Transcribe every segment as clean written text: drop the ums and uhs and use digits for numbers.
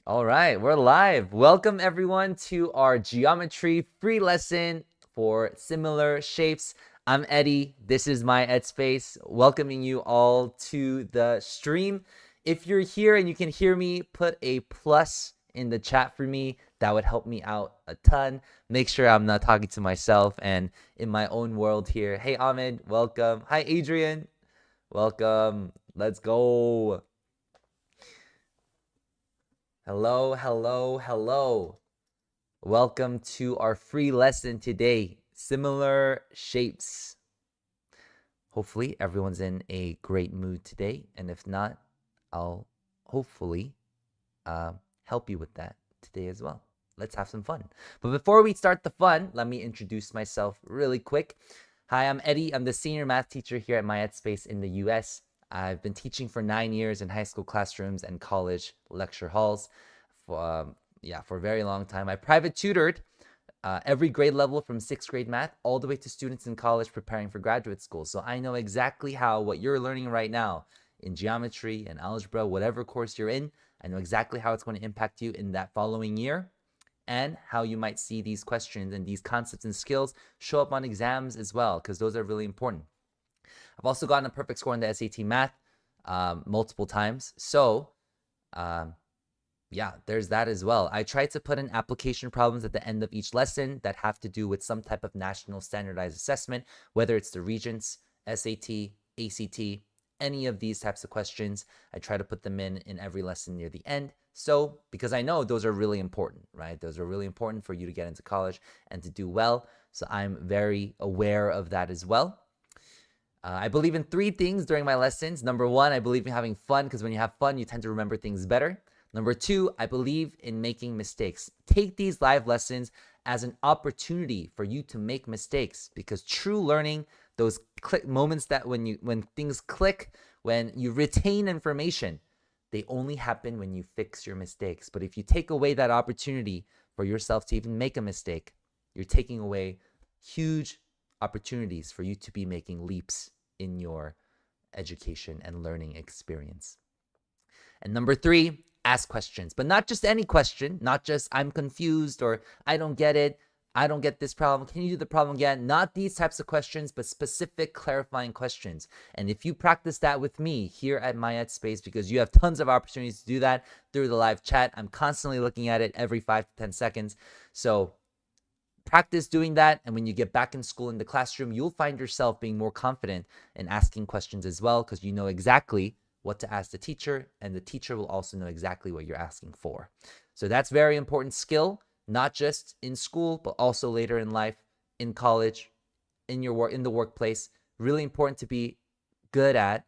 All right, we're live. Welcome everyone to our geometry free lesson for similar shapes. I'm Eddie. This is my Ed Space. Welcoming you all to the stream. If you're here and you can hear me, put a plus in the chat for me. That would help me out a ton. Make sure I'm not talking to myself and in my own world here. Hey Ahmed, welcome. Hi Adrian. Welcome. Let's go. Hello, hello, hello. Welcome to our free lesson today, similar shapes. Hopefully everyone's in a great mood today, and if not, I'll hopefully help you with that today as well. Let's have some fun. But before we start the fun, let me introduce myself really quick. Hi, I'm Eddie. I'm the senior math teacher here at My Space in the US. I've been teaching for 9 years in high school classrooms and college lecture halls for a very long time. I private tutored every grade level from 6th grade math all the way to students in college preparing for graduate school. So I know exactly how what you're learning right now in geometry and algebra, whatever course you're in, I know exactly how it's going to impact you in that following year and how you might see these questions and these concepts and skills show up on exams as well, because those are really important. I've also gotten a perfect score in the SAT math multiple times. So there's that as well. I try to put in application problems at the end of each lesson that have to do with some type of national standardized assessment, whether it's the Regents, SAT, ACT, any of these types of questions. I try to put them in every lesson near the end. So, because I know those are really important, right? Those are really important for you to get into college and to do well. So I'm very aware of that as well. I believe in 3 things during my lessons. Number 1, I believe in having fun, because when you have fun, you tend to remember things better. Number 2, I believe in making mistakes. Take these live lessons as an opportunity for you to make mistakes, because true learning, those click moments that when things click, when you retain information, they only happen when you fix your mistakes. But if you take away that opportunity for yourself to even make a mistake, you're taking away huge opportunities for you to be making leaps in your education and learning experience. And number 3, ask questions, but not just any question, not just I'm confused or I don't get it, I don't get this problem, can you do the problem again? Not these types of questions, but specific clarifying questions. And if you practice that with me here at My Space, because you have tons of opportunities to do that through the live chat, I'm constantly looking at it every 5 to 10 seconds. So practice doing that, and when you get back in school in the classroom, you'll find yourself being more confident in asking questions as well, because you know exactly what to ask the teacher, and the teacher will also know exactly what you're asking for. So that's very important skill, not just in school, but also later in life, in college, in your work, in the workplace. Really important to be good at.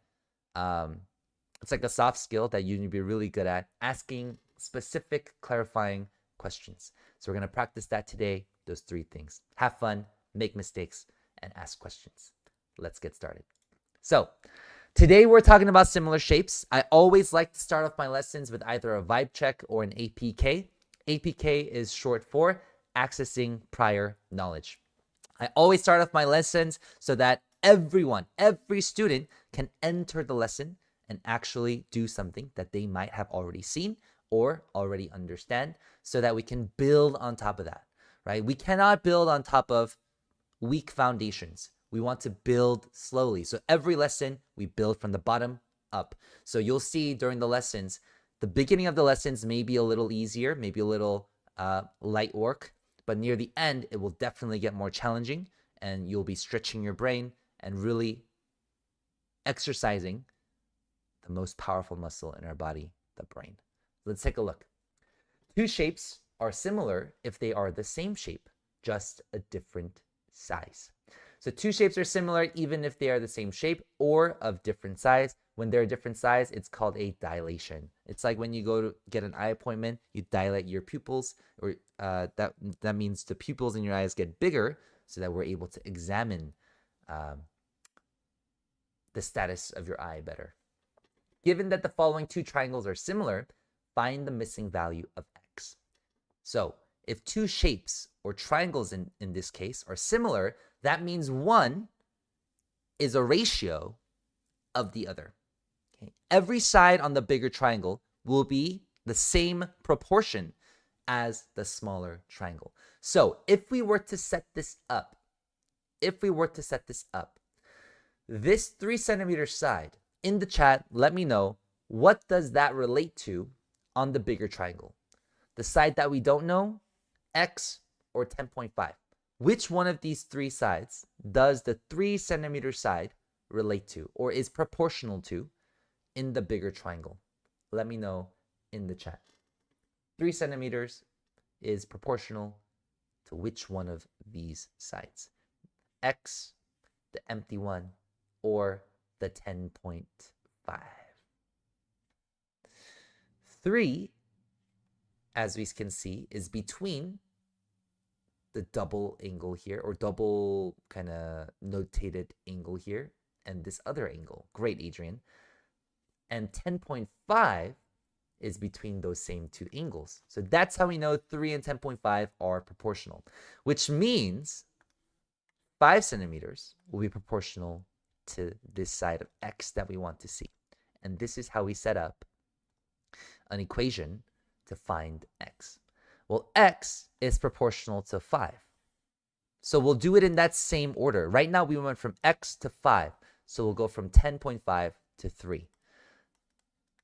It's like a soft skill that you need to be really good at, asking specific clarifying questions. So we're going to practice that today, those 3 things. Have fun, make mistakes, and ask questions. Let's get started. So today we're talking about similar shapes. I always like to start off my lessons with either a vibe check or an APK. APK is short for accessing prior knowledge. I always start off my lessons so that every student can enter the lesson and actually do something that they might have already seen or already understand, so that we can build on top of that, right? We cannot build on top of weak foundations. We want to build slowly. So every lesson, we build from the bottom up. So you'll see during the lessons, the beginning of the lessons may be a little easier, maybe a little light work, but near the end, it will definitely get more challenging, and you'll be stretching your brain and really exercising the most powerful muscle in our body, the brain. Let's take a look. 2 shapes are similar if they are the same shape, just a different size. So 2 shapes are similar even if they are the same shape or of different size. When they're a different size, it's called a dilation. It's like when you go to get an eye appointment, you dilate your pupils, or that means the pupils in your eyes get bigger so that we're able to examine the status of your eye better. Given that the following 2 triangles are similar, find the missing value of x. So if 2 shapes or triangles in this case are similar, that means one is a ratio of the other. Okay? Every side on the bigger triangle will be the same proportion as the smaller triangle. So if we were to set this up, this 3 centimeter side, in the chat, let me know, what does that relate to on the bigger triangle? The side that we don't know, x or 10.5? Which one of these 3 sides does the 3 centimeter side relate to or is proportional to in the bigger triangle? Let me know in the chat. 3 centimeters is proportional to which one of these sides? X, the empty one, or the 10.5? 3, as we can see, is between the double angle here, or double kind of notated angle here, and this other angle. Great, Adrian. And 10.5 is between those same 2 angles. So that's how we know 3 and 10.5 are proportional, which means 5 centimeters will be proportional to this side of x that we want to see. And this is how we set up an equation to find x. Well, x is proportional to 5. So we'll do it in that same order. Right now we went from x to 5. So we'll go from 10.5 to 3.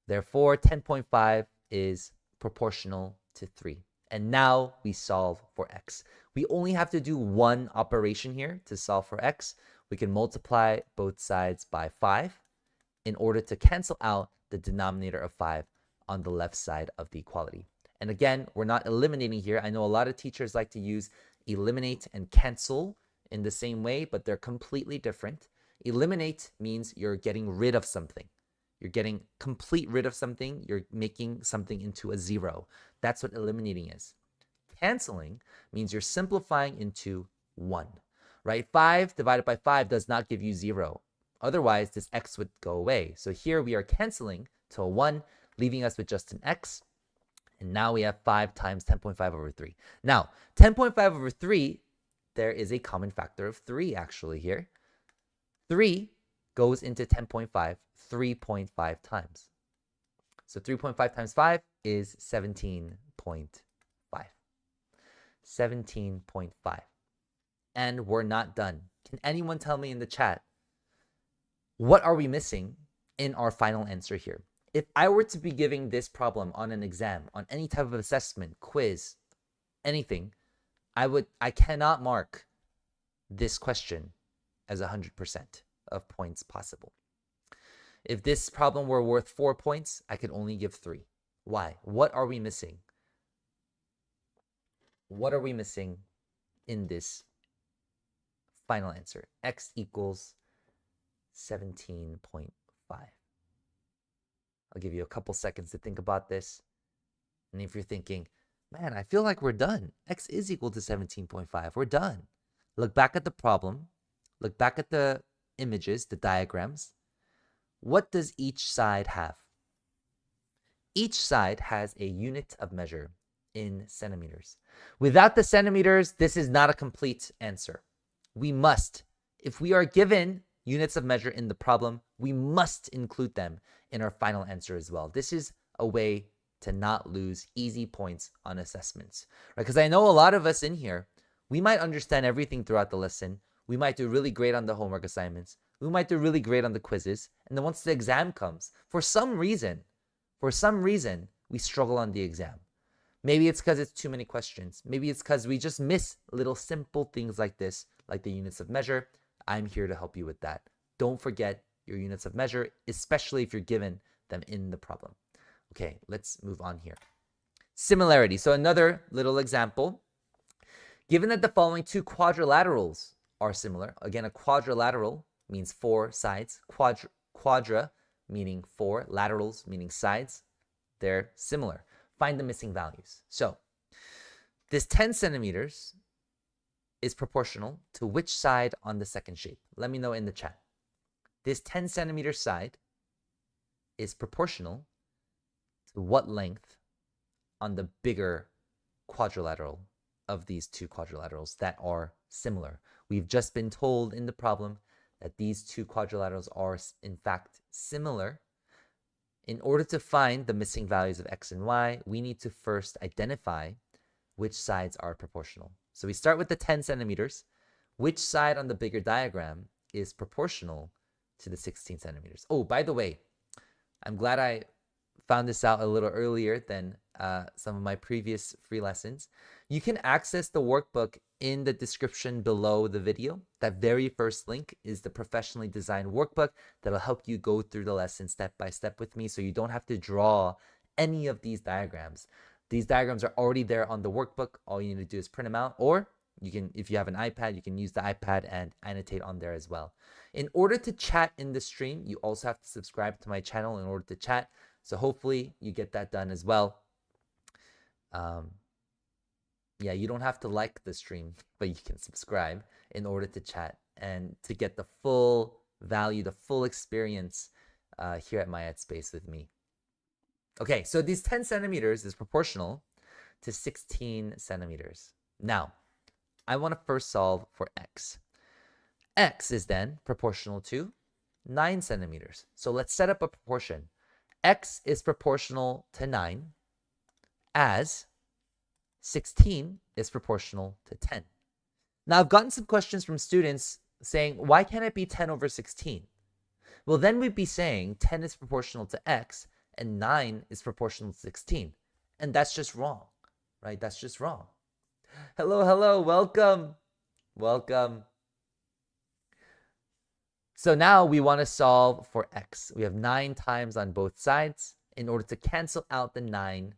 Therefore, 10.5 is proportional to 3. And now we solve for x. We only have to do one operation here to solve for x. We can multiply both sides by 5 in order to cancel out the denominator of 5 on the left side of the equality. And again, we're not eliminating here. I know a lot of teachers like to use eliminate and cancel in the same way, but they're completely different. Eliminate means you're getting rid of something. You're getting complete rid of something. You're making something into a 0. That's what eliminating is. Canceling means you're simplifying into 1, right? 5 divided by 5 does not give you 0. Otherwise, this x would go away. So here we are canceling to a 1, leaving us with just an x. And now we have 5 times 10.5 over 3. Now, 10.5 over 3, there is a common factor of 3 actually here. 3 goes into 10.5 3.5 times. So 3.5 times 5 is 17.5. 17.5. And we're not done. Can anyone tell me in the chat, what are we missing in our final answer here? If I were to be giving this problem on an exam, on any type of assessment, quiz, anything, I cannot mark this question as 100% of points possible. If this problem were worth 4 points, I could only give 3. Why? What are we missing? What are we missing in this final answer? X equals 17.5. I'll give you a couple seconds to think about this. And if you're thinking, man, I feel like we're done. X is equal to 17.5. We're done. Look back at the problem. Look back at the images, the diagrams. What does each side have? Each side has a unit of measure in centimeters. Without the centimeters, this is not a complete answer. We must, if we are given units of measure in the problem, we must include them in our final answer as well. This is a way to not lose easy points on assessments, right? Because I know a lot of us in here, we might understand everything throughout the lesson. We might do really great on the homework assignments. We might do really great on the quizzes. And then once the exam comes, for some reason, we struggle on the exam. Maybe it's because it's too many questions. Maybe it's because we just miss little simple things like this, like the units of measure. I'm here to help you with that. Don't forget your units of measure, especially if you're given them in the problem. Okay, let's move on here. Similarity. So another little example. Given that the following 2 quadrilaterals are similar, again, a quadrilateral means 4 sides. Quadra meaning 4, laterals meaning sides. They're similar. Find the missing values. So this 10 centimeters is proportional to which side on the second shape? Let me know in the chat. This 10 centimeter side is proportional to what length on the bigger quadrilateral of these 2 quadrilaterals that are similar? We've just been told in the problem that these 2 quadrilaterals are in fact similar. in order to find the missing values of x and y, we need to first identify which sides are proportional. So we start with the 10 centimeters. Which side on the bigger diagram is proportional to the 16 centimeters? Oh, by the way, I'm glad I found this out a little earlier than some of my previous free lessons. You can access the workbook in the description below the video. That very first link is the professionally designed workbook that'll help you go through the lesson step by step with me, so you don't have to draw any of these diagrams. These diagrams are already there on the workbook. All you need to do is print them out, or you can, if you have an iPad, you can use the iPad and annotate on there as well. In order to chat in the stream, you also have to subscribe to my channel in order to chat. So hopefully you get that done as well. Yeah, you don't have to like the stream, but you can subscribe in order to chat and to get the full value, the full experience here at my Space with me. Okay, so these 10 centimeters is proportional to 16 centimeters. Now, I want to first solve for x. X is then proportional to 9 centimeters. So let's set up a proportion. X is proportional to 9 as 16 is proportional to 10. Now, I've gotten some questions from students saying, why can't it be 10 over 16? Well, then we'd be saying 10 is proportional to x and 9 is proportional to 16. And that's just wrong, right? That's just wrong. Hello, hello, welcome. Welcome. So now we want to solve for x. We have 9 times on both sides in order to cancel out the 9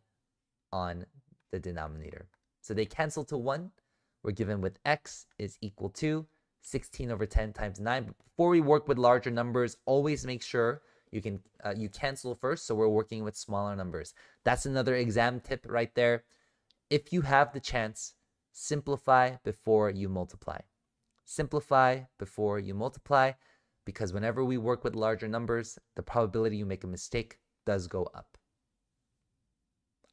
on the denominator. So they cancel to 1. We're given with x is equal to 16 over 10 times 9. But before we work with larger numbers, always make sure you cancel first, so we're working with smaller numbers. That's another exam tip right there. If you have the chance, simplify before you multiply. Simplify before you multiply, because whenever we work with larger numbers, the probability you make a mistake does go up.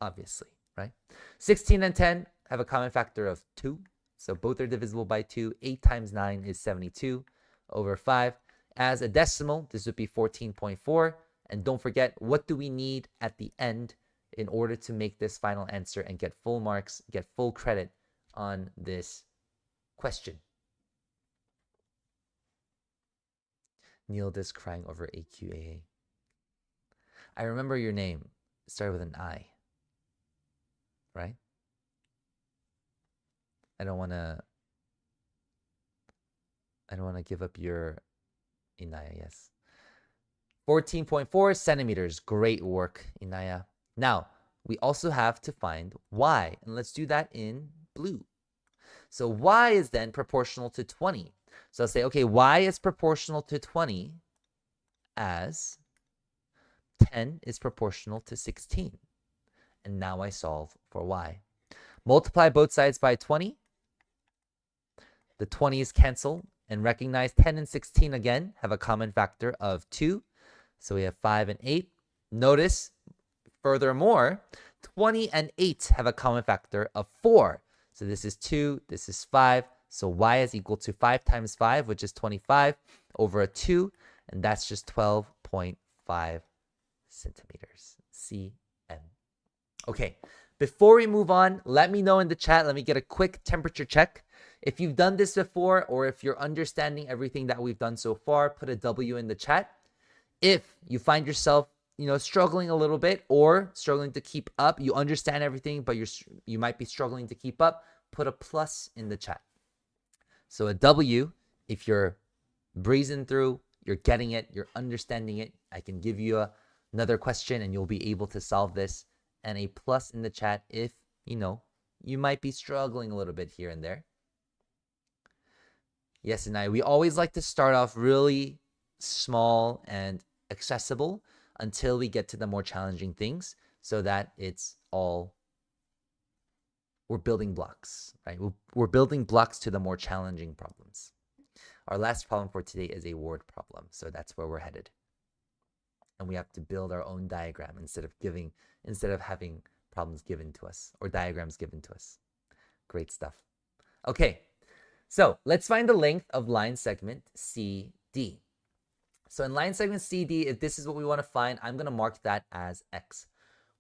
Obviously, right? 16 and 10 have a common factor of 2. So both are divisible by 2. 8 times 9 is 72 over 5. As a decimal, this would be 14.4. And don't forget, what do we need at the end in order to make this final answer and get full marks, get full credit on this question? Neil is crying over AQAA. I remember your name. It started with an I, right? I don't want to give up your Inaya, yes. 14.4 centimeters. Great work, Inaya. Now, we also have to find y, and let's do that in blue. So y is then proportional to 20. So I'll say, okay, y is proportional to 20 as 10 is proportional to 16. And now I solve for y. Multiply both sides by 20. The 20's cancel, and recognize 10 and 16 again have a common factor of 2. So we have 5 and 8. Notice, furthermore, 20 and 8 have a common factor of 4. So this is 2, this is 5. So y is equal to 5 times 5, which is 25, over a 2. And that's just 12.5 centimeters. CM. Okay, before we move on, let me know in the chat. Let me get a quick temperature check. If you've done this before, or if you're understanding everything that we've done so far, put a W in the chat. If you find yourself, struggling a little bit or struggling to keep up, you understand everything, but you might be struggling to keep up, put a plus in the chat. So a W, if you're breezing through, you're getting it, you're understanding it, I can give you another question and you'll be able to solve this. And a plus in the chat if, you might be struggling a little bit here and there. Yes, and we always like to start off really small and accessible until we get to the more challenging things, so that we're building blocks, right? We're building blocks to the more challenging problems. Our last problem for today is a word problem, so that's where we're headed. And we have to build our own diagram instead of having problems given to us or diagrams given to us. Great stuff. Okay, so let's find the length of line segment CD. So in line segment CD, if this is what we want to find, I'm going to mark that as X.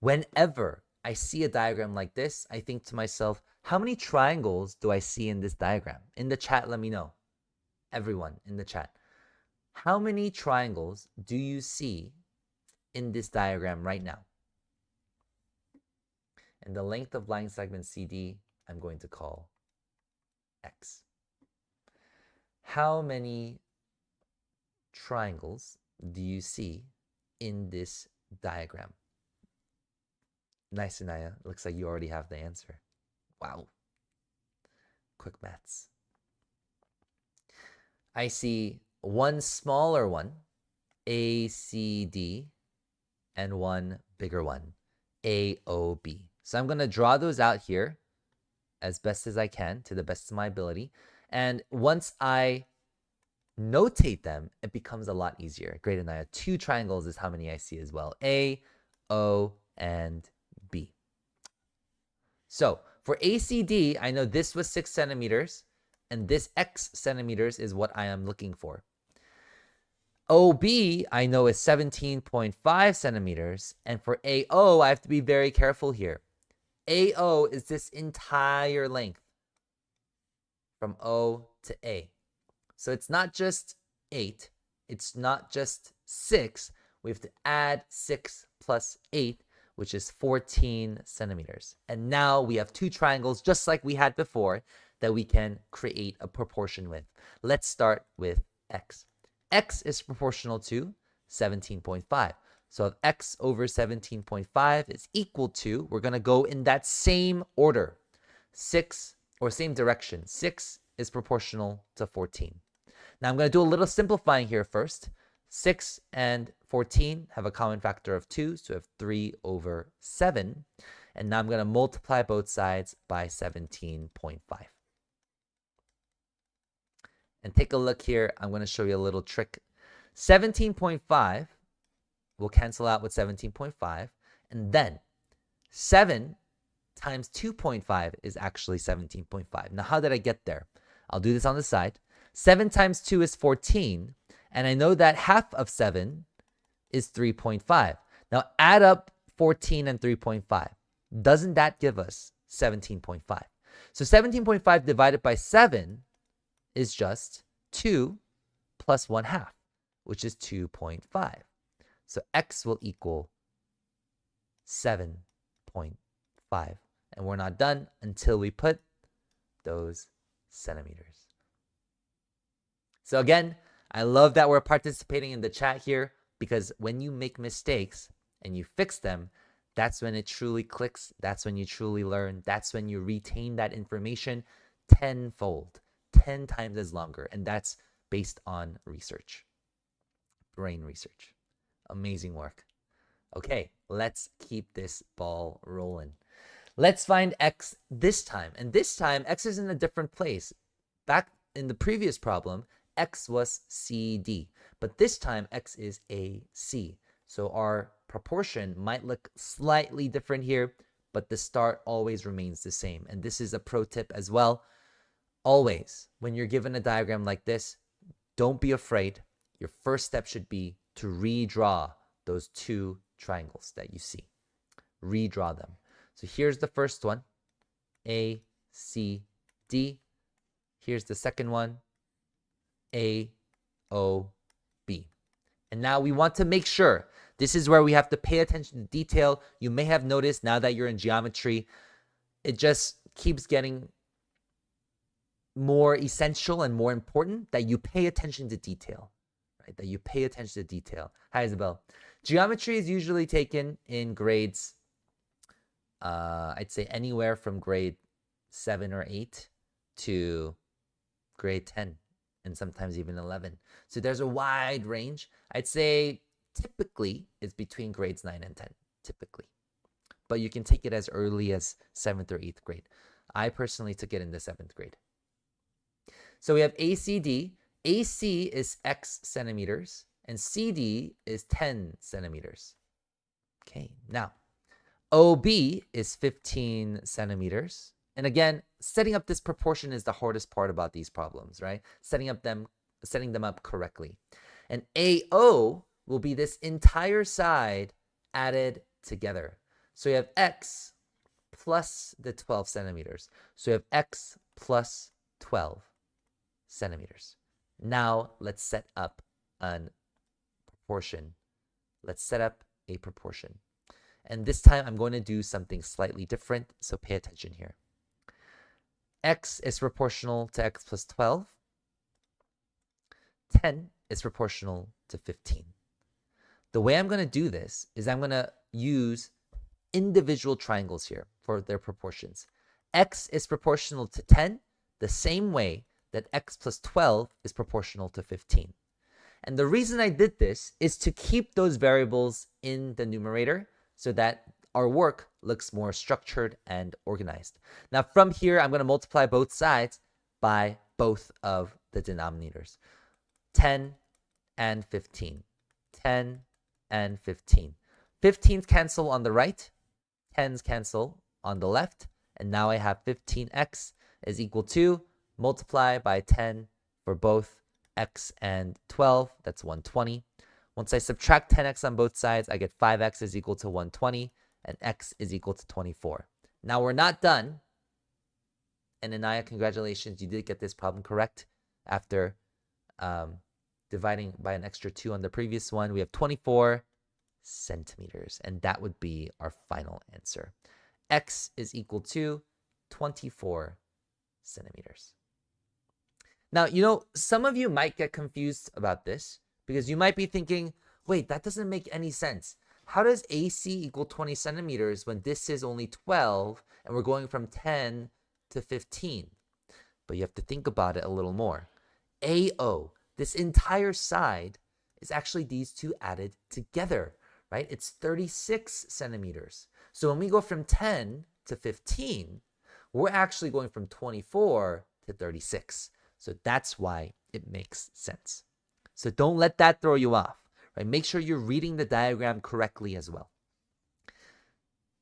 Whenever I see a diagram like this, I think to myself, how many triangles do I see in this diagram? In the chat, let me know. Everyone in the chat. How many triangles do you see in this diagram right now? And the length of line segment CD, I'm going to call X. How many triangles do you see in this diagram? Nice, Anaya. Looks like you already have the answer. Wow. Quick maths. I see one smaller one, ACD, and one bigger one, AOB. So I'm going to draw those out here as best as I can, to the best of my ability. And once I notate them, it becomes a lot easier. Great, Anaya. 2 triangles is how many I see as well. A, O, and B. So for ACD, I know this was 6 centimeters, and this X centimeters is what I am looking for. OB, I know is 17.5 centimeters, and for AO, I have to be very careful here. AO is this entire length from O to A. So it's not just 8, it's not just 6. We have to add 6 plus 8, which is 14 centimeters. And now we have 2 triangles, just like we had before, that we can create a proportion with. Let's start with X. X is proportional to 17.5. So if X over 17.5 is equal to, we're going to go in that same order, 6, or same direction. 6 is proportional to 14. Now I'm going to do a little simplifying here first. 6 and 14 have a common factor of 2, so we have 3 over 7. And now I'm going to multiply both sides by 17.5. And take a look here. I'm going to show you a little trick. 17.5 will cancel out with 17.5. And then 7 times 2.5 is actually 17.5. Now, how did I get there? I'll do this on the side. 7 times 2 is 14. And I know that half of 7 is 3.5. Now, add up 14 and 3.5. Doesn't that give us 17.5? So 17.5 divided by 7 is just 2 plus 1/2, which is 2.5. So X will equal 7.5. And we're not done until we put those centimeters. So again, I love that we're participating in the chat here, because when you make mistakes and you fix them, that's when it truly clicks. That's when you truly learn. That's when you retain that information tenfold, 10 times as longer. And that's based on research, brain research. Amazing work. Okay, let's keep this ball rolling. Let's find X this time. And this time, X is in a different place. Back in the previous problem, X was CD. But this time, X is AC. So our proportion might look slightly different here, but the start always remains the same. And this is a pro tip as well. Always, when you're given a diagram like this, don't be afraid. Your first step should be to redraw those 2 triangles that you see. Redraw them. So here's the first one, A, C, D. Here's the second one, A, O, B. And now we want to make sure, this is where we have to pay attention to detail. You may have noticed now that you're in geometry, it just keeps getting more essential and more important that you pay attention to detail, right? That you pay attention to detail. Hi, Isabel. Geometry is usually taken in grades, I'd say anywhere from grade 7 or 8 to grade 10, and sometimes even 11. So there's a wide range. I'd say typically it's between grades 9 and 10, typically. But you can take it as early as 7th or 8th grade. I personally took it in the 7th grade. So we have ACD. AC is X centimeters, and CD is 10 centimeters. Okay, now OB is 15 centimeters. And again, setting up this proportion is the hardest part about these problems, right? Setting them up correctly. And AO will be this entire side added together. So you have x plus the 12 centimeters. So you have x plus 12 centimeters. Now let's set up a proportion. Let's set up a proportion. And this time I'm going to do something slightly different, so pay attention here. X is proportional to x plus 12. 10 is proportional to 15. The way I'm going to do this is I'm going to use individual triangles here for their proportions. X is proportional to 10 the same way that x plus 12 is proportional to 15. And the reason I did this is to keep those variables in the numerator so that our work looks more structured and organized. Now from here, I'm going to multiply both sides by both of the denominators. 10 and 15. 10 and 15. 15s cancel on the right. 10s cancel on the left. And now I have 15x is equal to multiply by 10 for both x and 12. That's 120. Once I subtract 10x on both sides, I get 5x is equal to 120 and x is equal to 24. Now we're not done. And Anaya, congratulations, you did get this problem correct. After dividing by an extra 2 on the previous one, we have 24 centimeters, and that would be our final answer. X is equal to 24 centimeters. Now, you know, some of you might get confused about this because you might be thinking, wait, that doesn't make any sense. How does AC equal 20 centimeters when this is only 12 and we're going from 10 to 15? But you have to think about it a little more. AO, this entire side, is actually these two added together, right? It's 36 centimeters. So when we go from 10 to 15, we're actually going from 24 to 36. So that's why it makes sense. So don't let that throw you off, right? Make sure you're reading the diagram correctly as well.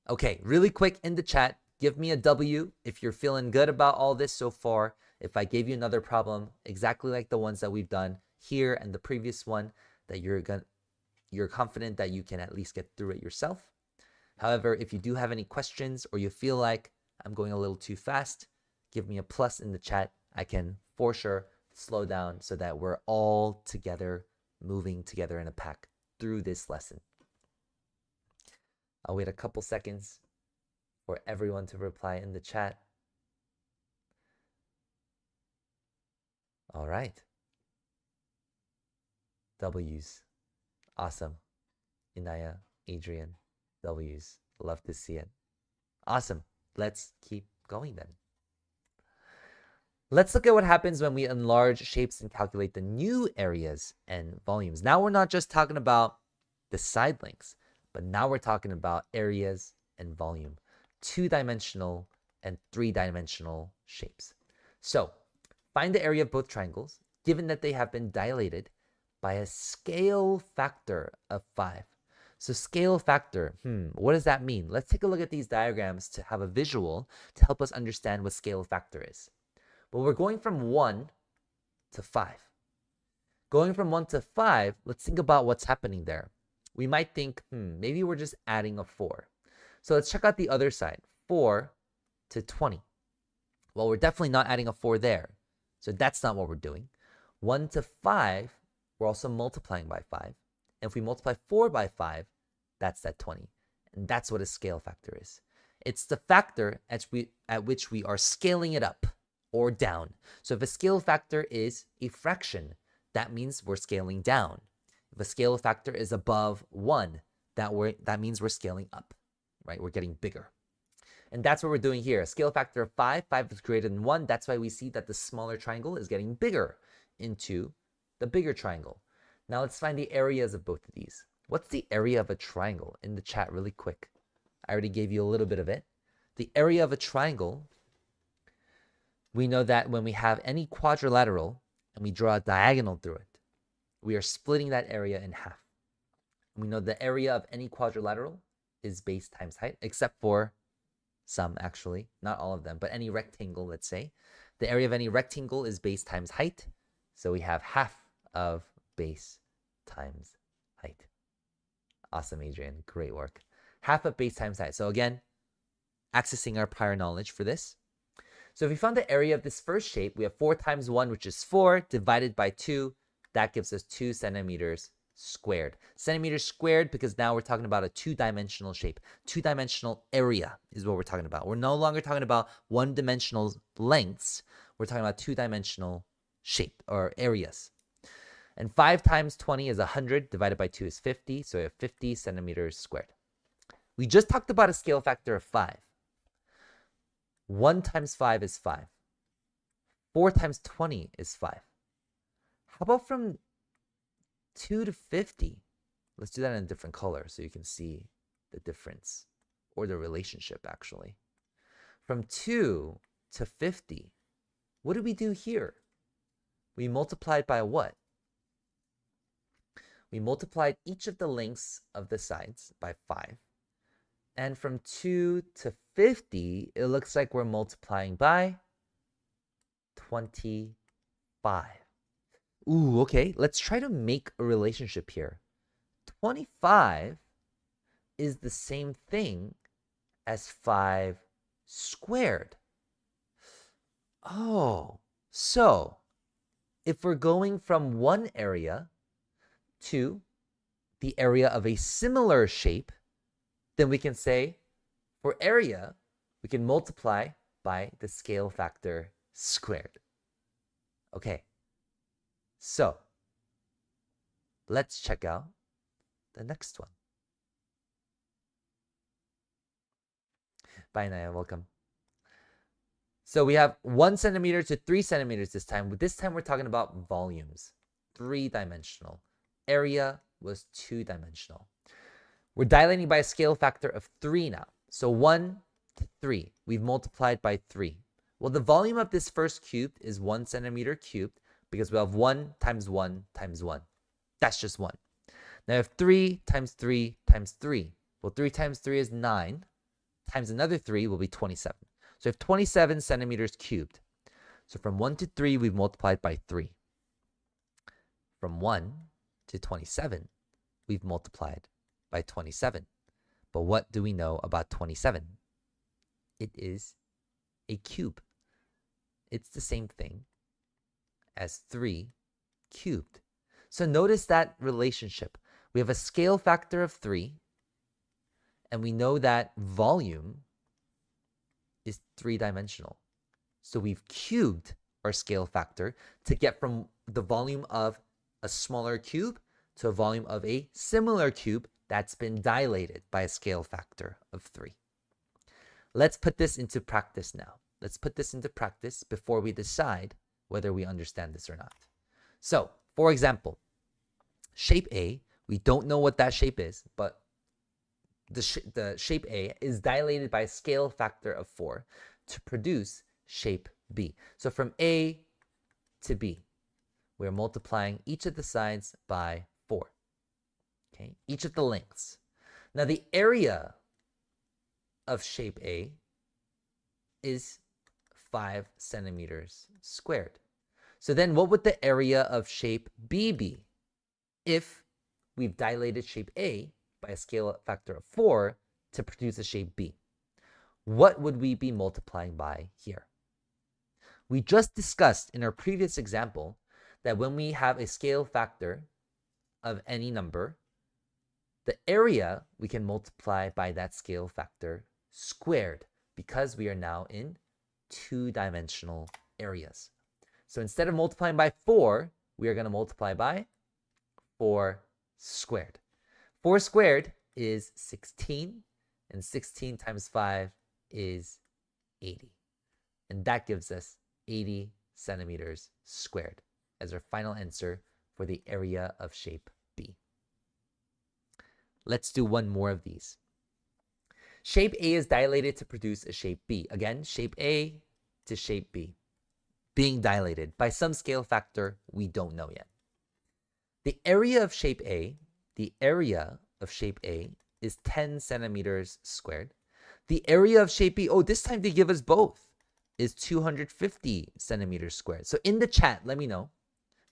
Okay, really quick in the chat, give me a W if you're feeling good about all this so far. If I gave you another problem exactly like the ones that we've done here and the previous one, that you're confident that you can at least get through it yourself. However, if you do have any questions or you feel like I'm going a little too fast, give me a plus in the chat. I can for sure slow down so that we're all together, moving together in a pack through this lesson. I'll wait a couple seconds for everyone to reply in the chat. All right. W's. Awesome. Inaya, Adrian, W's. Love to see it. Awesome. Let's keep going then. Let's look at what happens when we enlarge shapes and calculate the new areas and volumes. Now we're not just talking about the side lengths, but now we're talking about areas and volume. 2-dimensional and 3-dimensional shapes. So find the area of both triangles, given that they have been dilated by a scale factor of 5. So scale factor, what does that mean? Let's take a look at these diagrams to have a visual to help us understand what scale factor is. Well, we're going from 1 to 5. Going from 1 to 5, let's think about what's happening there. We might think, maybe we're just adding a 4. So let's check out the other side, 4 to 20. Well, we're definitely not adding a 4 there. So that's not what we're doing. 1 to 5, we're also multiplying by 5. And if we multiply 4 by 5, that's that 20. And that's what a scale factor is. It's the factor at which we are scaling it up or down. So if a scale factor is a fraction, that means we're scaling down. If a scale factor is above 1, that means we're scaling up, right? We're getting bigger. And that's what we're doing here. A scale factor of 5, 5 is greater than 1. That's why we see that the smaller triangle is getting bigger into the bigger triangle. Now let's find the areas of both of these. What's the area of a triangle? In the chat really quick. I already gave you a little bit of it. The area of a triangle, we know that when we have any quadrilateral and we draw a diagonal through it, we are splitting that area in half. We know the area of any quadrilateral is base times height, except for some actually, not all of them, but any rectangle, let's say. The area of any rectangle is base times height. So we have half of base times height. Awesome, Adrian. Great work. Half of base times height. So again, accessing our prior knowledge for this. So if we found the area of this first shape, we have 4 times 1, which is 4, divided by 2. That gives us 2 centimeters squared. Centimeters squared because now we're talking about a 2-dimensional shape. 2-dimensional area is what we're talking about. We're no longer talking about 1-dimensional lengths. We're talking about 2-dimensional shape or areas. And 5 times 20 is 100, divided by 2 is 50. So we have 50 centimeters squared. We just talked about a scale factor of 5. 1 times 5 is 5. 4 times 20 is 5. How about from 2 to 50? Let's do that in a different color so you can see the difference or the relationship actually. From 2 to 50, what did we do here? We multiplied by what? We multiplied each of the lengths of the sides by 5. And from 2 to 50, it looks like we're multiplying by 25. Ooh, okay. Let's try to make a relationship here. 25 is the same thing as 5 squared. Oh, so if we're going from one area to the area of a similar shape, then we can say for area, we can multiply by the scale factor squared. Okay, so let's check out the next one. Bye, Naya, welcome. So we have 1 centimeter to 3 centimeters this time. But this time we're talking about volumes, 3-dimensional. Area was 2-dimensional. We're dilating by a scale factor of 3 now. So 1 to 3, we've multiplied by 3. Well, the volume of this first cubed is 1 centimeter cubed because we have 1 times 1 times 1. That's just 1. Now we have 3 times 3 times 3. Well, 3 times 3 is 9. Times another 3 will be 27. So we have 27 centimeters cubed. So from 1 to 3, we've multiplied by 3. From 1 to 27, we've multiplied by 27. But what do we know about 27? It is a cube. It's the same thing as 3 cubed. So notice that relationship. We have a scale factor of 3, and we know that volume is 3-dimensional. So we've cubed our scale factor to get from the volume of a smaller cube to a volume of a similar cube that's been dilated by a scale factor of 3. Let's put this into practice now. Let's put this into practice before we decide whether we understand this or not. So, for example, shape A, we don't know what that shape is, but the shape A is dilated by a scale factor of 4 to produce shape B. So from A to B, we're multiplying each of the sides by 4. Okay, each of the lengths. Now the area of shape A is 5 centimeters squared. So then what would the area of shape B be if we've dilated shape A by a scale factor of 4 to produce a shape B? What would we be multiplying by here? We just discussed in our previous example that when we have a scale factor of any number, the area we can multiply by that scale factor squared because we are now in 2-dimensional areas. So instead of multiplying by 4, we are going to multiply by 4 squared. 4 squared is 16, and 16 times 5 is 80. And that gives us 80 centimeters squared as our final answer for the area of shape B. Let's do one more of these. Shape A is dilated to produce a shape B. Again, shape A to shape B, being dilated by some scale factor we don't know yet. The area of shape A, is 10 centimeters squared. The area of shape B, oh, this time they give us both, is 250 centimeters squared. So in the chat, let me know,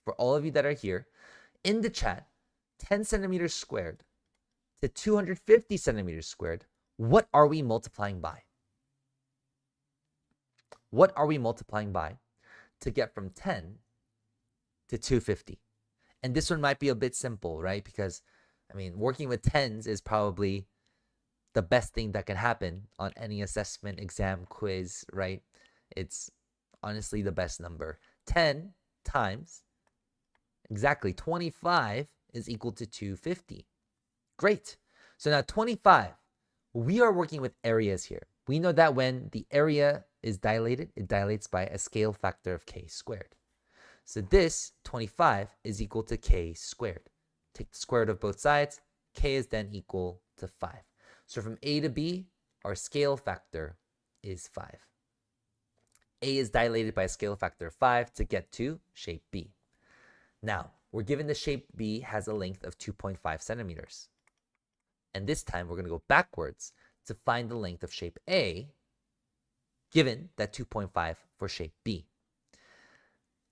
for all of you that are here, in the chat, 10 centimeters squared to 250 centimeters squared, what are we multiplying by? What are we multiplying by to get from 10 to 250? And this one might be a bit simple, right? Because, I mean, working with tens is probably the best thing that can happen on any assessment, exam, quiz, right? It's honestly the best number. 10 times exactly 25 is equal to 250. Great. So now 25, we are working with areas here. We know that when the area is dilated, it dilates by a scale factor of k squared. So this 25 is equal to k squared. Take the square root of both sides. K is then equal to 5. So from A to B, our scale factor is 5. A is dilated by a scale factor of 5 to get to shape B. Now, we're given the shape B has a length of 2.5 centimeters. And this time, we're going to go backwards to find the length of shape A, given that 2.5 for shape B.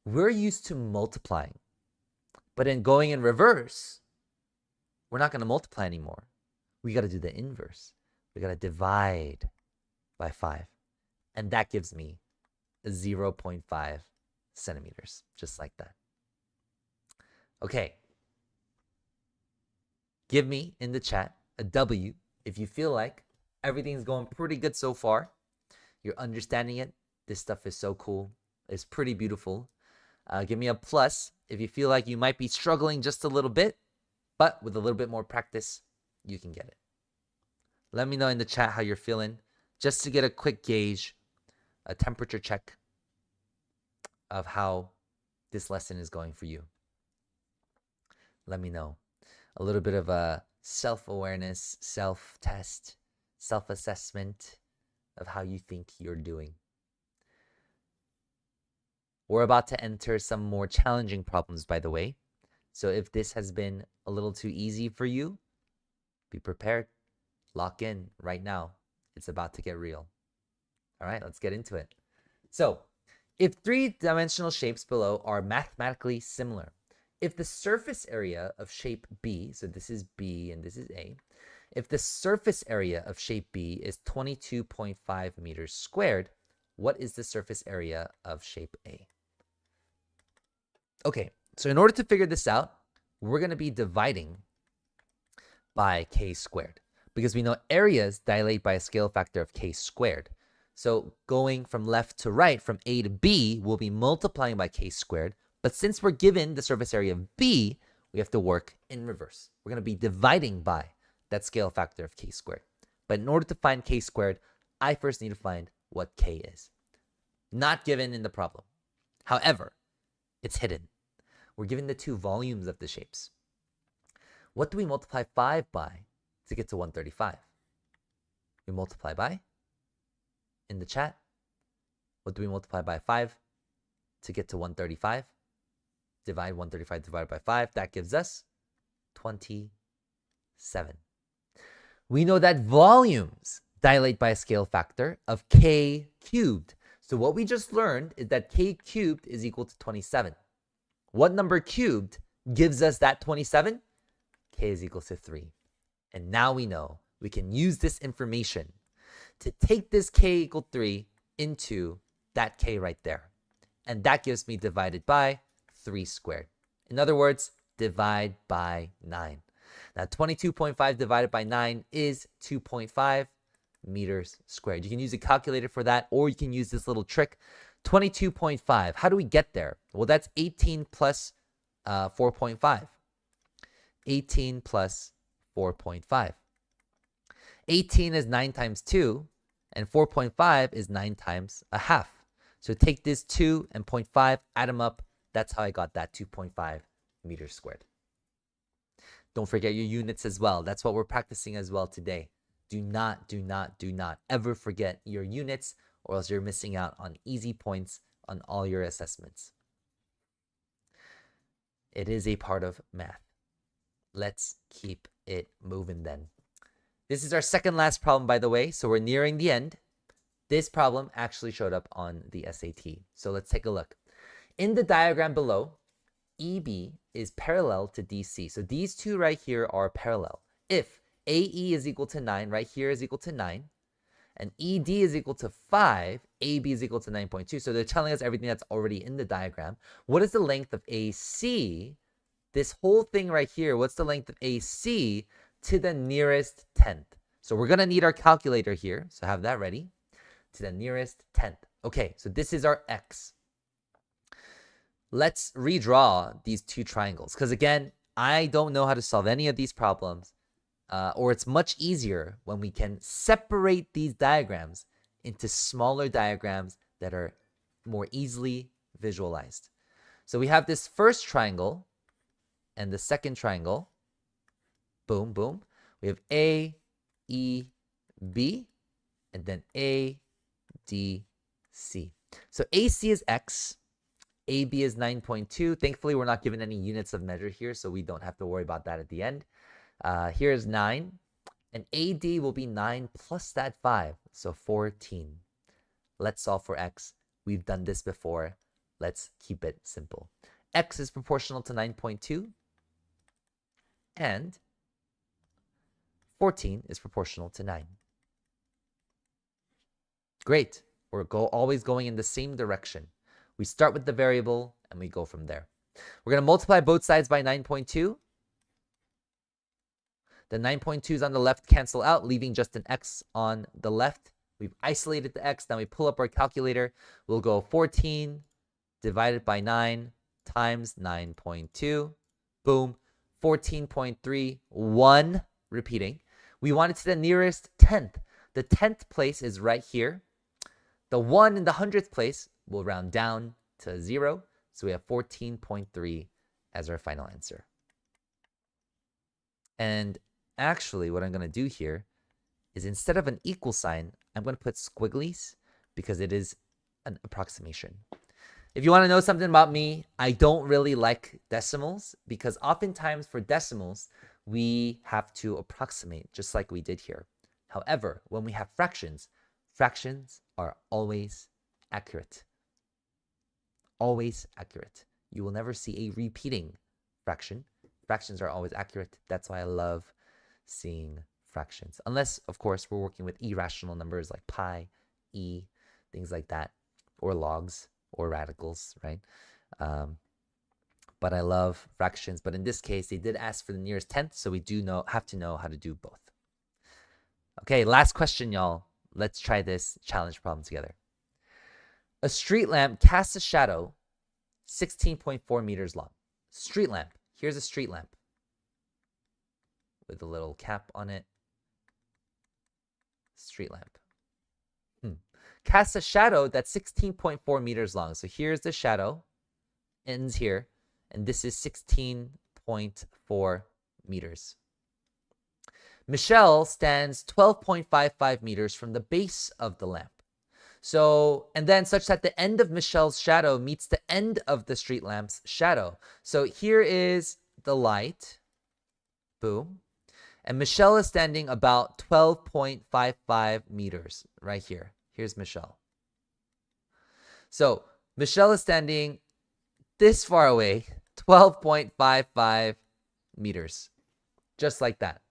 We're used to multiplying, but in going in reverse, we're not going to multiply anymore. We got to do the inverse. We got to divide by 5. And that gives me 0.5 centimeters, just like that. Okay. Give me in the chat a W if you feel like everything's going pretty good so far. You're understanding it. This stuff is so cool. It's pretty beautiful. Give me a plus if you feel like you might be struggling just a little bit, but with a little bit more practice, you can get it. Let me know in the chat how you're feeling, just to get a quick gauge, a temperature check of how this lesson is going for you. Let me know. A little bit of a self-awareness, self-test, self-assessment of how you think you're doing. We're about to enter some more challenging problems, by the way. So if this has been a little too easy for you, be prepared. Lock in right now. It's about to get real. All right, let's get into it. So if three-dimensional shapes below are mathematically similar, if the surface area of shape B, so this is B and this is A, if the surface area of shape B is 22.5 meters squared, what is the surface area of shape A? Okay, so in order to figure this out, we're going to be dividing by k squared because we know areas dilate by a scale factor of k squared. So going from left to right, from A to B, we'll be multiplying by k squared. But since we're given the surface area of B, we have to work in reverse. We're going to be dividing by that scale factor of k squared. But in order to find k squared, I first need to find what k is. Not given in the problem. However, it's hidden. We're given the two volumes of the shapes. What do we multiply 5 by to get to 135? We multiply by, in the chat, what do we multiply by 5 to get to 135? Divide 135 divided by 5. That gives us 27. We know that volumes dilate by a scale factor of k cubed. So what we just learned is that k cubed is equal to 27. What number cubed gives us that 27? K is equal to 3. And now we know we can use this information to take this k equal 3 into that k right there. And that gives me divided by 3 squared. In other words, divide by 9. Now 22.5 divided by 9 is 2.5 meters squared. You can use a calculator for that, or you can use this little trick. 22.5. How do we get there? Well, that's 18 plus 4.5. 18 plus 4.5. 18 is 9 times 2, and 4.5 is 9 times a half. So take this 2 and 0.5, add them up. That's how I got that 2.5 meters squared. Don't forget your units as well. That's what we're practicing as well today. Do not ever forget your units, or else you're missing out on easy points on all your assessments. It is a part of math. Let's keep it moving then. This is our second last problem, by the way, so we're nearing the end. This problem actually showed up on the SAT. So let's take a look. In the diagram below, EB is parallel to DC. So these two right here are parallel. If AE is equal to 9, right here is equal to 9, and ED is equal to 5, AB is equal to 9.2. So they're telling us everything that's already in the diagram. What is the length of AC? This whole thing right here, what's the length of AC to the nearest 10th? So we're going to need our calculator here. So have that ready. To the nearest 10th. Okay, so this is our X. Let's redraw these two triangles. Because again, I don't know how to solve any of these problems. Or it's much easier when we can separate these diagrams into smaller diagrams that are more easily visualized. So we have this first triangle and the second triangle. Boom, boom. We have A, E, B, and then A, D, C. So AC is X. AB is 9.2. Thankfully, we're not given any units of measure here, so we don't have to worry about that at the end. Here's 9, and AD will be 9 plus that 5, so 14. Let's solve for X. We've done this before. Let's keep it simple. X is proportional to 9.2, and 14 is proportional to 9. Great. We're always going in the same direction. We start with the variable, and we go from there. We're going to multiply both sides by 9.2. The 9.2s on the left cancel out, leaving just an X on the left. We've isolated the X. Now we pull up our calculator. We'll go 14 divided by 9 times 9.2. Boom. 14.31. Repeating. We want it to the nearest 10th. The 10th place is right here. The 1 in the 100th place will round down to 0. So we have 14.3 as our final answer. And actually, what I'm going to do here is instead of an equal sign, I'm going to put squigglies because it is an approximation. If you want to know something about me, I don't really like decimals because oftentimes for decimals, we have to approximate just like we did here. However, when we have fractions, fractions are always accurate. Always accurate. You will never see a repeating fraction. Fractions are always accurate. That's why I love seeing fractions. Unless, of course, we're working with irrational numbers like pi, e, things like that, or logs, or radicals, right? But I love fractions. But in this case, they did ask for the nearest 10th, so we have to know how to do both. Okay, last question, y'all. Let's try this challenge problem together. A street lamp casts a shadow 16.4 meters long. Street lamp. Here's a street lamp with a little cap on it. Street lamp. Casts a shadow that's 16.4 meters long. So here's the shadow. Ends here. And this is 16.4 meters. Michelle stands 12.55 meters from the base of the lamp. So, and then such that the end of Michelle's shadow meets the end of the street lamp's shadow. So here is the light. Boom. And Michelle is standing about 12.55 meters right here. Here's Michelle. So Michelle is standing this far away, 12.55 meters. Just like that.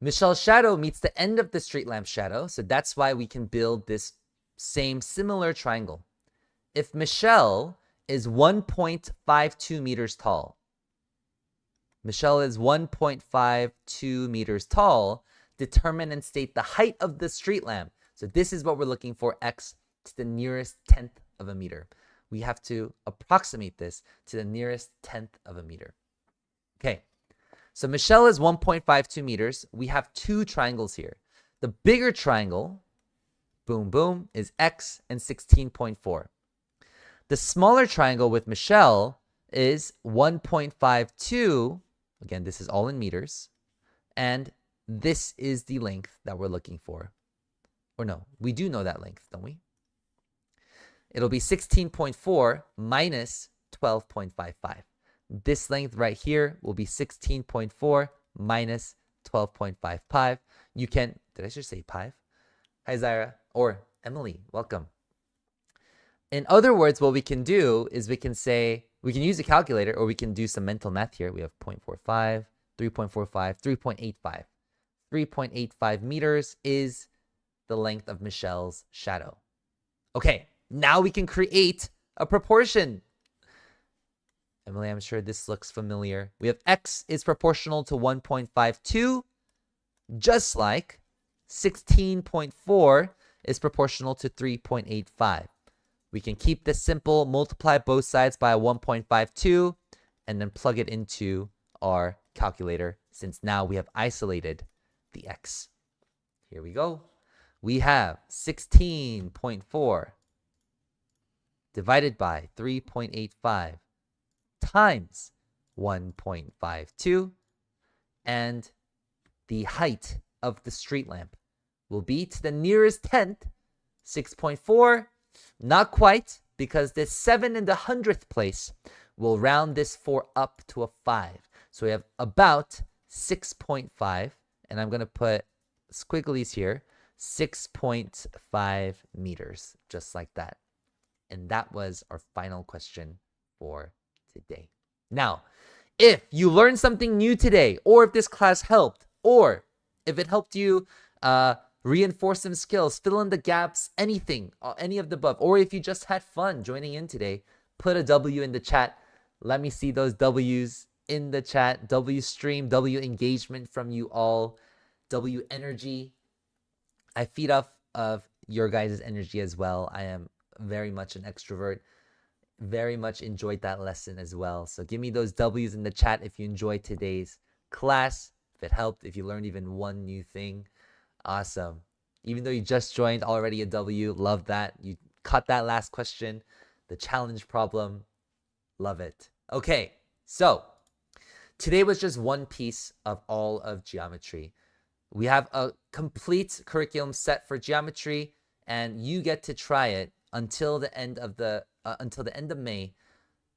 Michelle's shadow meets the end of the street lamp shadow, so that's why we can build this similar triangle. If Michelle is 1.52 meters tall, Michelle is 1.52 meters tall, determine and state the height of the street lamp. So this is what we're looking for, X to the nearest 10th of a meter. We have to approximate this to the nearest 10th of a meter. Okay. So Michelle is 1.52 meters. We have two triangles here. The bigger triangle, boom, boom, is X and 16.4. The smaller triangle with Michelle is 1.52. Again, this is all in meters. And this is the length that we're looking for. Or no, we do know that length, don't we? It'll be 16.4 minus 12.55. This length right here will be 16.4 minus 12.55. You can, did I just say 5? Hi, Zaira. Or Emily, welcome. In other words, what we can do is we can use a calculator, or we can do some mental math here. We have 0.45, 3.45, 3.85. 3.85 meters is the length of Michelle's shadow. Okay, now we can create a proportion. Emily, I'm sure this looks familiar. We have x is proportional to 1.52, just like 16.4 is proportional to 3.85. We can keep this simple, multiply both sides by 1.52, and then plug it into our calculator, since now we have isolated the x. Here we go. We have 16.4 divided by 3.85 times 1.52, and the height of the street lamp will be, to the nearest tenth, 6.4. Not quite, because this 7 in the 100th place will round this 4 up to a 5. So we have about 6.5, and I'm going to put squigglies here, 6.5 meters, just like that. And that was our final question for today. Now, if you learned something new today, or if this class helped, or if it helped you reinforce some skills, fill in the gaps, anything, any of the above, or if you just had fun joining in today, put a W in the chat. Let me see those W's in the chat. W stream, W engagement from you all, W energy. I feed off of your guys' energy as well. I am very much an extrovert. Very much enjoyed that lesson as well. So give me those W's in the chat if you enjoyed today's class, if it helped, if you learned even one new thing. Awesome. Even though you just joined, already a W. Love that. You caught that last question, the challenge problem. Love it. Okay, so today was just one piece of all of geometry. We have a complete curriculum set for geometry, and you get to try it until the end of May.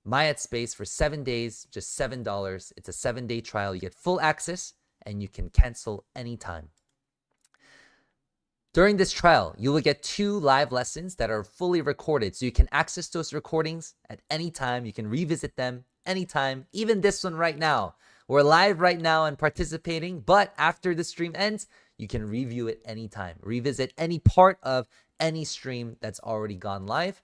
MyEdSpace for 7 days, just $7. It's a 7-day trial. You get full access, and you can cancel anytime. During this trial, you will get 2 live lessons that are fully recorded, so you can access those recordings at any time. You can revisit them anytime, even this one right now. We're live right now and participating, but after the stream ends, you can review it anytime. Revisit any part of any stream that's already gone live,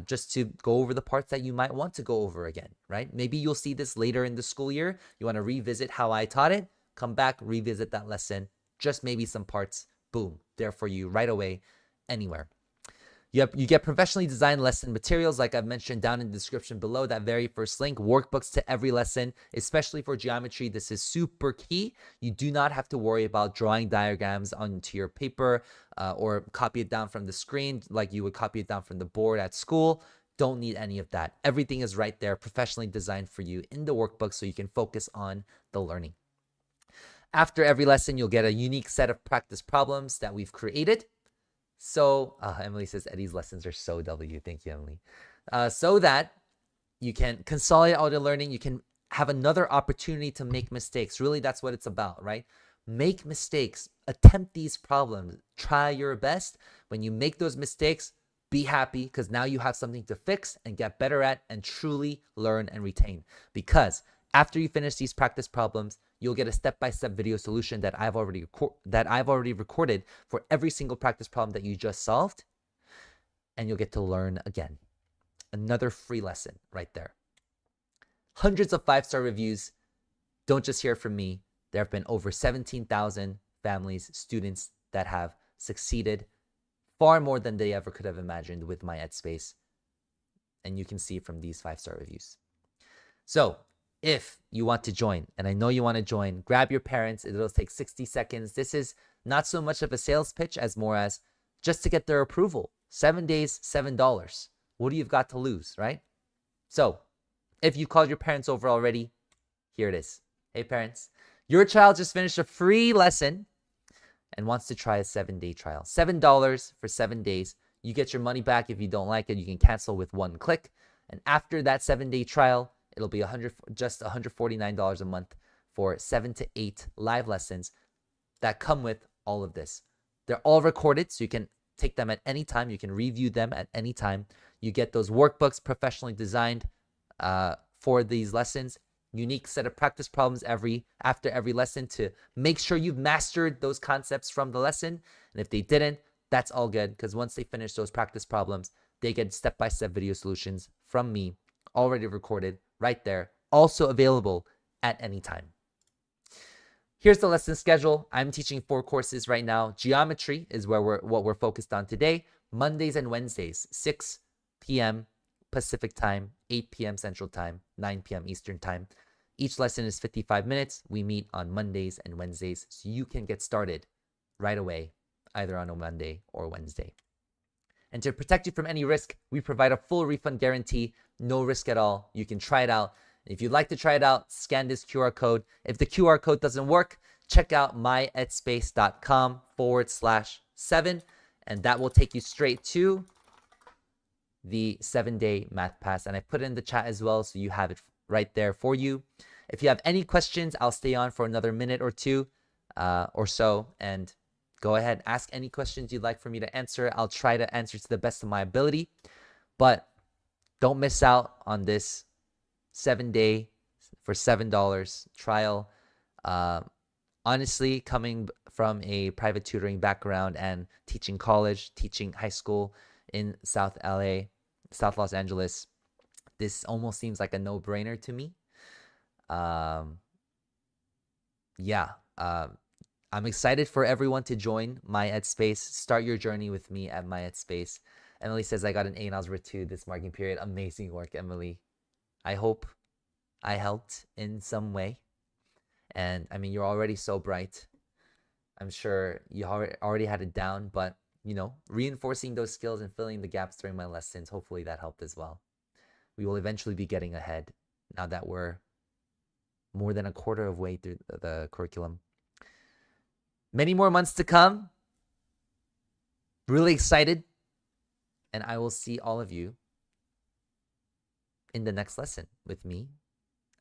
just to go over the parts that you might want to go over again, right? Maybe you'll see this later in the school year. You want to revisit how I taught it, come back, revisit that lesson, just maybe some parts. Boom, there for you right away, anywhere. You get professionally designed lesson materials, like I've mentioned down in the description below, that very first link, workbooks to every lesson, especially for geometry. This is super key. You do not have to worry about drawing diagrams onto your paper or copy it down from the screen like you would copy it down from the board at school. Don't need any of that. Everything is right there, professionally designed for you in the workbook, so you can focus on the learning. After every lesson, you'll get a unique set of practice problems that we've created. So, Emily says Eddie's lessons are so W. Thank you, Emily. So that you can consolidate all your learning. You can have another opportunity to make mistakes. Really, that's what it's about, right? Make mistakes. Attempt these problems. Try your best. When you make those mistakes, be happy, because now you have something to fix and get better at and truly learn and retain. Because after you finish these practice problems, you'll get a step-by-step video solution that I've already recorded for every single practice problem that you just solved, and you'll get to learn again. Another free lesson right there. Hundreds of 5-star reviews. Don't just hear from me. There have been over 17,000 families, students that have succeeded, far more than they ever could have imagined with MyEdSpace. And you can see from these 5-star reviews. So, if you want to join, and I know you want to join, grab your parents. It'll take 60 seconds. This is not so much of a sales pitch as more as just to get their approval. 7 days, $7. What do you got to lose, right? So if you called your parents over already, here it is. Hey parents, your child just finished a free lesson and wants to try a 7-day trial. $7 for 7 days. You get your money back. If you don't like it, you can cancel with one click. And after that 7-day trial, it'll be just $149 a month for 7 to 8 live lessons that come with all of this. They're all recorded, so you can take them at any time. You can review them at any time. You get those workbooks professionally designed for these lessons. Unique set of practice problems after every lesson to make sure you've mastered those concepts from the lesson. And if they didn't, that's all good, because once they finish those practice problems, they get step-by-step video solutions from me, already recorded right there, also available at any time. Here's the lesson schedule. I'm teaching 4 courses right now. Geometry is what we're focused on today. Mondays and Wednesdays, 6 p.m. Pacific time, 8 p.m. Central time, 9 p.m. Eastern time. Each lesson is 55 minutes. We meet on Mondays and Wednesdays, so you can get started right away, either on a Monday or Wednesday. And to protect you from any risk, we provide a full refund guarantee, no risk at all. You can try it out. If you'd like to try it out, scan this QR code. If the QR code doesn't work, check out myedspace.com/7, and that will take you straight to the 7-day math pass. And I put it in the chat as well, so you have it right there for you. If you have any questions, I'll stay on for another minute or two or so, and go ahead, ask any questions you'd like for me to answer. I'll try to answer to the best of my ability, but don't miss out on this 7-day for $7 trial. Honestly, coming from a private tutoring background and teaching college, teaching high school in South Los Angeles, this almost seems like a no-brainer to me. I'm excited for everyone to join My Ed Space. Start your journey with me at My Ed Space. Emily says, I got an A in algebra 2 this marking period. Amazing work, Emily. I hope I helped in some way. And I mean, you're already so bright. I'm sure you already had it down, but you know, reinforcing those skills and filling the gaps during my lessons, hopefully that helped as well. We will eventually be getting ahead now that we're more than a quarter of way through the curriculum. Many more months to come. Really excited. And I will see all of you in the next lesson with me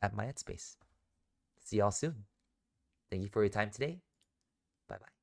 at My Ed Space. See y'all soon. Thank you for your time today. Bye-bye.